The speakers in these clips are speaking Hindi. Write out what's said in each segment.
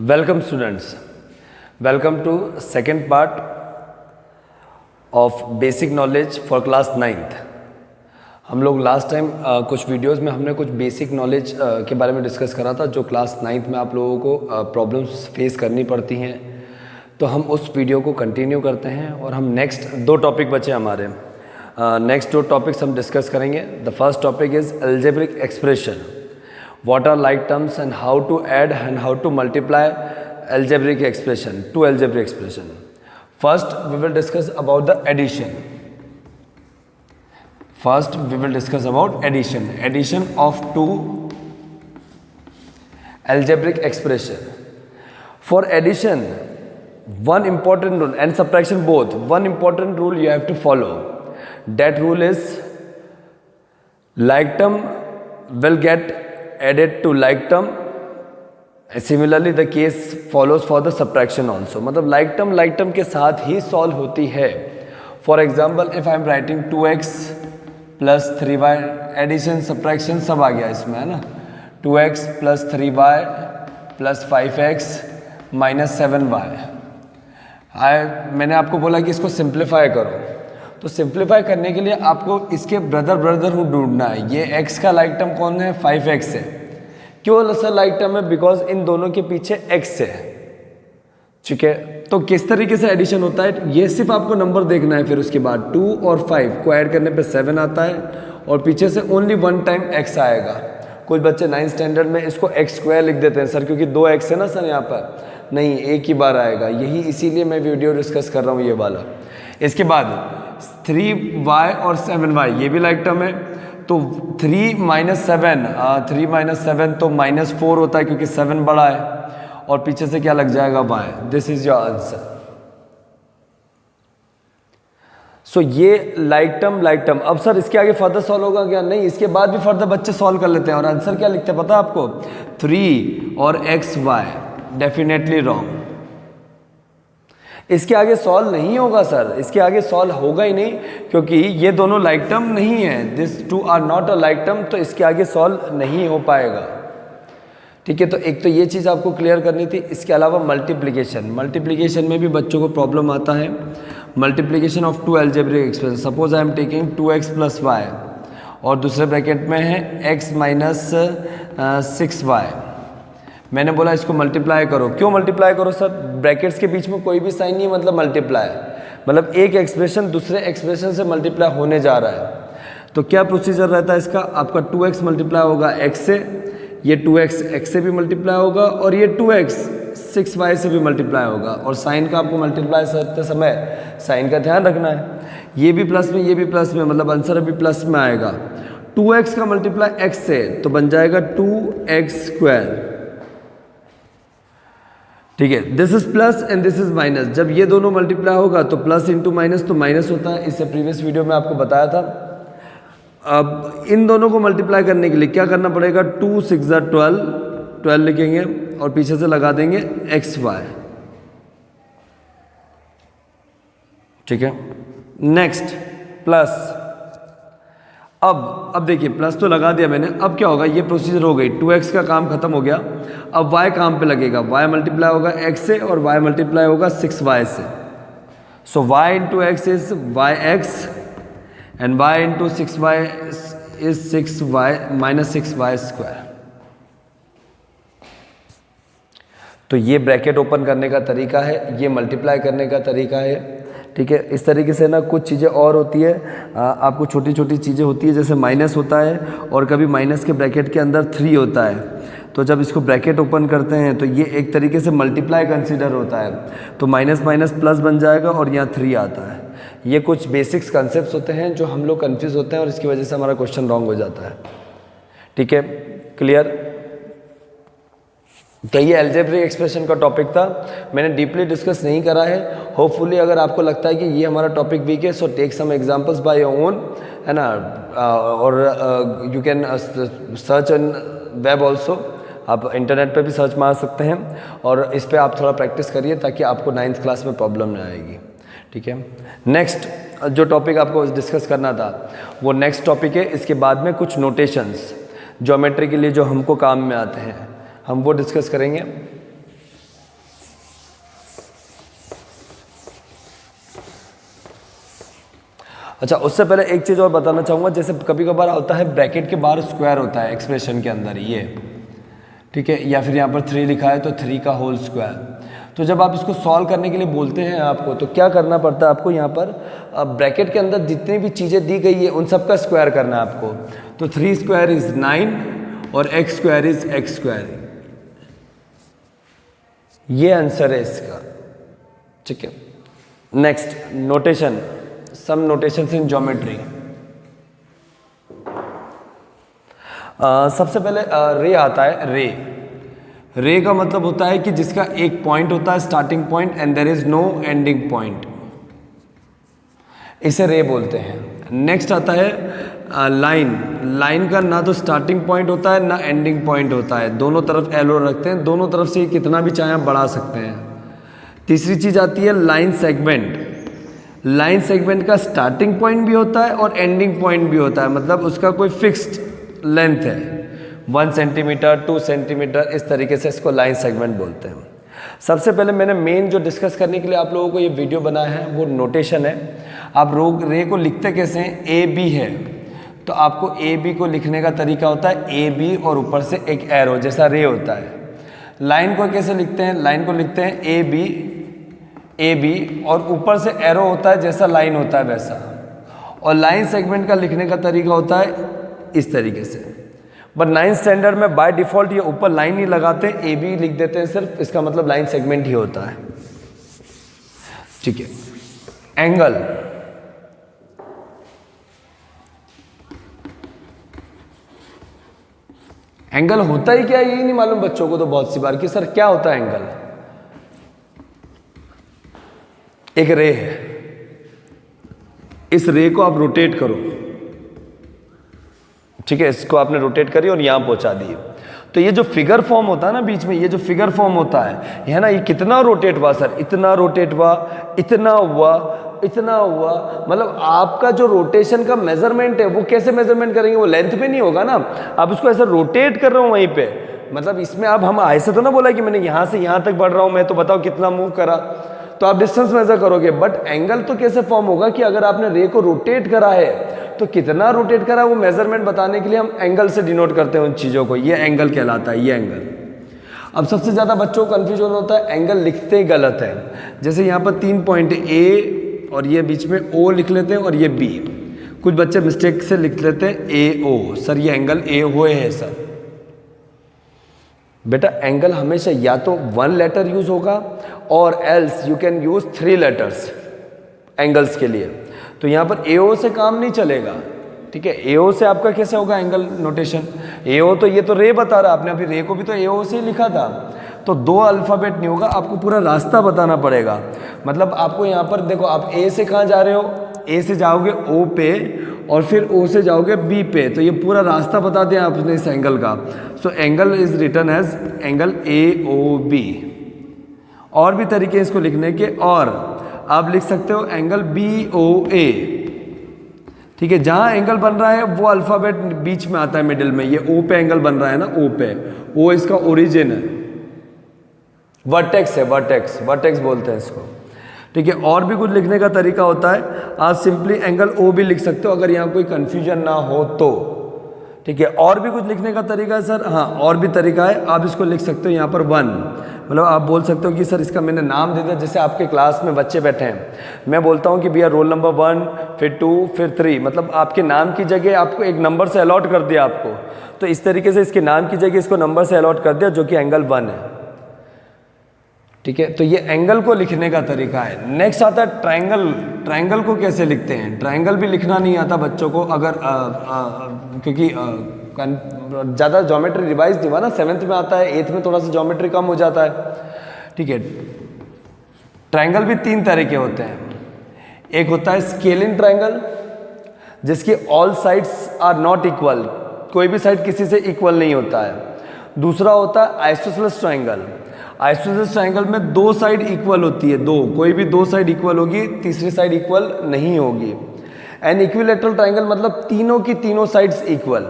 Welcome students, welcome to second part of basic knowledge for class 9th। हम लोग लास्ट टाइम कुछ वीडियोस में हमने कुछ बेसिक नॉलेज के बारे में डिस्कस करा था जो क्लास 9th में आप लोगों को प्रॉब्लम्स फेस करनी पड़ती हैं। तो हम उस वीडियो को कंटिन्यू करते हैं और हम नेक्स्ट दो टॉपिक बचे हमारे। नेक्स्ट दो टॉपिक्स हम डिस्कस करेंगे। The first topic is algebraic expression, what are like terms and how to add and how to multiply algebraic expression, two algebraic expression. First we will discuss about the addition. First we will discuss about addition of two algebraic expression. For addition, one important rule, and subtraction both, one important rule you have to follow. That rule is like term will get added to like term. Similarly the case follows for the subtraction also. मतलब like term के साथ ही solve होती है। For example, if I am writing 2x plus 3y, addition subtraction सब आ गया इसमें, है ना। 2x plus 3y plus 5x minus 7y। मैंने आपको बोला कि इसको सिंप्लीफाई करो, तो सिंप्लीफाई करने के लिए आपको इसके ब्रदर ढूंढना है। ये x का लाइक टर्म कौन है? 5x है। क्यों सर लाइक टर्म है? बिकॉज इन दोनों के पीछे x है। ठीक है, तो किस तरीके से एडिशन होता है ये सिर्फ आपको नंबर देखना है। फिर उसके बाद 2 और 5 को ऐड करने पे 7 आता है और पीछे से ओनली वन टाइम x आएगा। कुछ बच्चे 9th स्टैंडर्ड में इसको x² लिख देते हैं सर, क्योंकि 2x है ना सर यहाँ पर। नहीं, एक ही बार आएगा, यही इसीलिए मैं वीडियो डिस्कस कर रहा हूँ ये वाला। इसके बाद 3y और 7y ये भी लाइक टर्म है, तो 3 - 7 तो -4 होता है क्योंकि 7 बड़ा है और पीछे से क्या लग जाएगा? y। This is your answer. So ये लाइक टर्म। अब सर इसके आगे फर्दर सॉल्व होगा क्या? नहीं, इसके बाद भी फर्दर बच्चे सॉल्व कर लेते हैं और आंसर क्या लिखते हैं पता है आपको? 3 और xy। Definitely wrong. इसके आगे सॉल्व नहीं होगा सर, इसके आगे सॉल्व होगा ही नहीं क्योंकि ये दोनों लाइक टर्म नहीं है। This two are not a like term, तो इसके आगे सॉल्व नहीं हो पाएगा। ठीक है, तो एक तो ये चीज़ आपको क्लियर करनी थी। इसके अलावा मल्टीप्लिकेशन में भी बच्चों को प्रॉब्लम आता है। Multiplication of two algebraic expression. Suppose I am taking 2x + y और दूसरे ब्रैकेट में है x - 6y। मैंने बोला इसको मल्टीप्लाई करो। क्यों मल्टीप्लाई करो सर? ब्रैकेट्स के बीच में कोई भी साइन नहीं है, मतलब मल्टीप्लाई, मतलब एक एक्सप्रेशन दूसरे एक्सप्रेशन से मल्टीप्लाई होने जा रहा है। तो क्या प्रोसीजर रहता है इसका? आपका 2x मल्टीप्लाई होगा x से, ये 2x x से भी मल्टीप्लाई होगा और ये 2x 6y से भी मल्टीप्लाई होगा। और साइन का आपको मल्टीप्लाई करते समय साइन का ध्यान रखना है। ये भी प्लस में, ये भी प्लस में, मतलब आंसर अभी प्लस में आएगा। 2x का मल्टीप्लाई x से तो बन जाएगा 2x²। ठीक है, this is plus and this is minus. जब ये दोनों मल्टीप्लाई होगा तो प्लस इंटू माइनस तो माइनस होता है। इससे प्रीवियस वीडियो में आपको बताया था। अब इन दोनों को मल्टीप्लाई करने के लिए क्या करना पड़ेगा? 2 × 6 = 12 लिखेंगे और पीछे से लगा देंगे xy। ठीक है, नेक्स्ट प्लस। अब देखिए प्लस तो लगा दिया मैंने। अब क्या होगा? ये प्रोसीजर हो गई, 2x का काम खत्म हो गया। अब y काम पे लगेगा। y मल्टीप्लाई होगा x से और y मल्टीप्लाई होगा 6y से। सो y × x is yx and y × 6y is 6y - 6y²। तो ये ब्रैकेट ओपन करने का तरीका है, ये मल्टीप्लाई करने का तरीका है। ठीक है, इस तरीके से ना कुछ चीज़ें और होती है। आपको छोटी छोटी चीज़ें होती है, जैसे माइनस होता है और कभी माइनस के ब्रैकेट के अंदर 3 होता है। तो जब इसको ब्रैकेट ओपन करते हैं तो ये एक तरीके से मल्टीप्लाई कंसीडर होता है। तो माइनस माइनस प्लस बन जाएगा और यहाँ 3 आता है। ये कुछ बेसिक्स कंसेप्ट होते हैं जो हम लोग कन्फ्यूज़ होते हैं और इसकी वजह से हमारा क्वेश्चन रॉन्ग हो जाता है। ठीक है, क्लियर? तो ये अलजेब्रिक एक्सप्रेशन का टॉपिक था, मैंने डीपली डिस्कस नहीं करा है। होपफुली अगर आपको लगता है कि ये हमारा टॉपिक वीक है, so take some examples by your own, है ना। और you can search on web also. आप इंटरनेट पे भी सर्च मार सकते हैं और इस पे आप थोड़ा प्रैक्टिस करिए ताकि आपको 9th क्लास में प्रॉब्लम ना आएगी। ठीक है, नेक्स्ट जो टॉपिक आपको डिस्कस करना था वो नेक्स्ट टॉपिक है। इसके बाद में कुछ नोटेशंस ज्योमेट्री के लिए जो हमको काम में आते हैं हम वो डिस्कस करेंगे। अच्छा, उससे पहले एक चीज़ और बताना चाहूँगा, जैसे कभी कभार होता है ब्रैकेट के बाहर स्क्वायर होता है एक्सप्रेशन के अंदर ये, ठीक है, या फिर यहाँ पर 3 लिखा है तो 3 का होल स्क्वायर। तो जब आप इसको सॉल्व करने के लिए बोलते हैं आपको, तो क्या करना पड़ता है आपको, यहाँ पर ब्रैकेट के अंदर जितनी भी चीज़ें दी गई है उन सब का स्क्वायर करना है आपको। तो 3 स्क्वायर इज 9 और x square is x square, ये आंसर है इसका, ठीक है। Next notation, some notations in geometry. सबसे पहले रे आता है। रे का मतलब होता है कि जिसका एक पॉइंट होता है starting point and there is no ending point, इसे रे बोलते हैं। नेक्स्ट आता है लाइन का ना तो स्टार्टिंग पॉइंट होता है ना एंडिंग पॉइंट होता है, दोनों तरफ एरो रखते हैं, दोनों तरफ से कितना भी चाहे बढ़ा सकते हैं। तीसरी चीज आती है लाइन सेगमेंट का स्टार्टिंग पॉइंट भी होता है और एंडिंग पॉइंट भी होता है, मतलब उसका कोई फिक्स्ड लेंथ है, 1 सेंटीमीटर 2 सेंटीमीटर, इस तरीके से इसको लाइन सेगमेंट बोलते हैं। सबसे पहले मैंने मेन जो डिस्कस करने के लिए आप लोगों को ये वीडियो बनाया है वो नोटेशन है। आप रे को लिखते कैसे हैं, ए बी है तो आपको ए बी को लिखने का तरीका होता है ए बी और ऊपर से एक एरो जैसा रे होता है। लाइन को कैसे लिखते हैं, लाइन को लिखते हैं ए बी और ऊपर से एरो होता है जैसा लाइन होता है वैसा। और लाइन सेगमेंट का लिखने का तरीका होता है इस तरीके से। बट 9th स्टैंडर्ड में बाय डिफॉल्ट ये ऊपर लाइन नहीं लगाते, ए बी लिख देते हैं सिर्फ, इसका मतलब लाइन सेगमेंट ही होता है, ठीक है। एंगल होता ही क्या है यही नहीं मालूम बच्चों को तो बहुत सी बार कि सर क्या होता है एंगल। एक रे है, इस रे को आप रोटेट करो, ठीक है, इसको आपने रोटेट करी और यहां पहुंचा दी, तो ये जो फिगर फॉर्म होता है ना बीच में, ये जो फिगर फॉर्म होता है ना, ये कितना रोटेट हुआ सर, इतना रोटेट हुआ, इतना हुआ, इतना हुआ, मतलब आपका जो रोटेशन का मेजरमेंट है वो कैसे मेजरमेंट करेंगे, वो लेंथ पे नहीं होगा ना, आप उसको ऐसा रोटेट कर रहे हो वहीं पे, मतलब इसमें आप हम ऐसे तो ना बोला कि मैंने यहां से यहां तक बढ़ रहा हूं मैं, तो बताओ कितना मूव करा, तो आप डिस्टेंस मेजर करोगे। बट एंगल तो कैसे फॉर्म होगा कि अगर आपने रे को रोटेट करा है तो कितना रोटेट करा, वो मेजरमेंट बताने के लिए हम एंगल से डिनोट करते हैं उन चीज़ों को, ये एंगल कहलाता है, ये एंगल। अब सबसे ज़्यादा बच्चों को कन्फ्यूजन होता है, एंगल लिखते ही गलत है। जैसे यहाँ पर 3 पॉइंट ए और ये बीच में ओ लिख लेते हैं और ये बी, कुछ बच्चे मिस्टेक से लिख लेते हैं ए ओ, सर ये एंगल ए हुए है सर। बेटा एंगल हमेशा या तो 1 लेटर यूज होगा और else you can use 3 letters angles के लिए, तो यहाँ पर एओ से काम नहीं चलेगा, ठीक है। एओ से आपका कैसे होगा एंगल नोटेशन, एओ तो ये तो रे बता रहा, आपने अभी रे को भी तो एओ से ही लिखा था, तो 2 अल्फ़ाबेट नहीं होगा, आपको पूरा रास्ता बताना पड़ेगा। मतलब आपको यहाँ पर देखो, आप ए से कहाँ जा रहे हो, ए से जाओगे ओ पे और फिर ओ से जाओगे बी पे, तो ये पूरा रास्ता बता दें आपने इस एंगल का। So angle is written as angle A O B. और भी तरीके इसको लिखने के, और आप लिख सकते हो एंगल बी ओ ए, ठीक है, जहां एंगल बन रहा है वो अल्फाबेट बीच में आता है मिडिल में, ये ओ पे एंगल बन रहा है ना, ओ पे, ओ इसका ओरिजिन है, वर्टेक्स है, वर्टेक्स बोलते हैं इसको, ठीक है। और भी कुछ लिखने का तरीका होता है, आप सिंपली एंगल ओ भी लिख सकते हो अगर यहाँ कोई कंफ्यूजन ना हो तो, ठीक है। और भी कुछ लिखने का तरीका है सर, हाँ और भी तरीका है, आप इसको लिख सकते हो यहाँ पर 1, मतलब आप बोल सकते हो कि सर इसका मैंने नाम दे दिया, जैसे आपके क्लास में बच्चे बैठे हैं, मैं बोलता हूँ कि भैया रोल नंबर 1 फिर 2 फिर 3, मतलब आपके नाम की जगह आपको एक नंबर से अलॉट कर दिया आपको, तो इस तरीके से इसके नाम की जगह इसको नंबर से अलॉट कर दिया जो कि एंगल 1 है, ठीक है। तो ये एंगल को लिखने का तरीका है। नेक्स्ट आता है ट्रायंगल को कैसे लिखते हैं, ट्रायंगल भी लिखना नहीं आता बच्चों को, अगर क्योंकि ज़्यादा ज्योमेट्री रिवाइज नहीं हुआ ना, 7th में आता है, 8th में थोड़ा सा ज्योमेट्री कम हो जाता है, ठीक है। ट्रायंगल भी 3 तरह के होते हैं, एक होता है स्केलिन ट्रायंगल जिसकी all sides are not equal, कोई भी साइड किसी से इक्वल नहीं होता है। दूसरा होता है आइसोसेलेस ट्रायंगल, आइसोसेलेस ट्रायंगल में 2 साइड इक्वल होती है, 2, कोई भी 2 साइड इक्वल होगी, तीसरी साइड इक्वल नहीं होगी। एंड इक्विलैटरल ट्रायंगल मतलब तीनों की तीनों साइड्स इक्वल,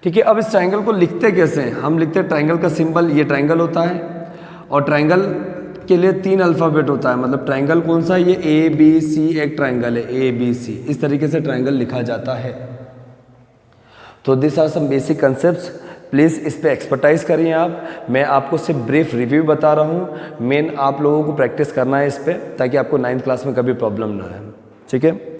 ठीक है। अब इस ट्रायंगल को लिखते कैसे हैं, हम लिखते हैं ट्रायंगल का सिंबल, ये ट्रायंगल होता है और ट्रायंगल के लिए 3 अल्फ़ाबेट होता है, मतलब ट्रायंगल कौन सा है, ये ABC एक ट्रायंगल है, ABC इस तरीके से ट्रायंगल लिखा जाता है। तो this are some basic concepts, please इस पे एक्सपर्टाइज करिए आप। मैं आपको सिर्फ ब्रीफ रिव्यू बता रहा हूँ, मेन आप लोगों को प्रैक्टिस करना है इस पे, ताकि आपको 9th क्लास में कभी प्रॉब्लम ना आए, ठीक है।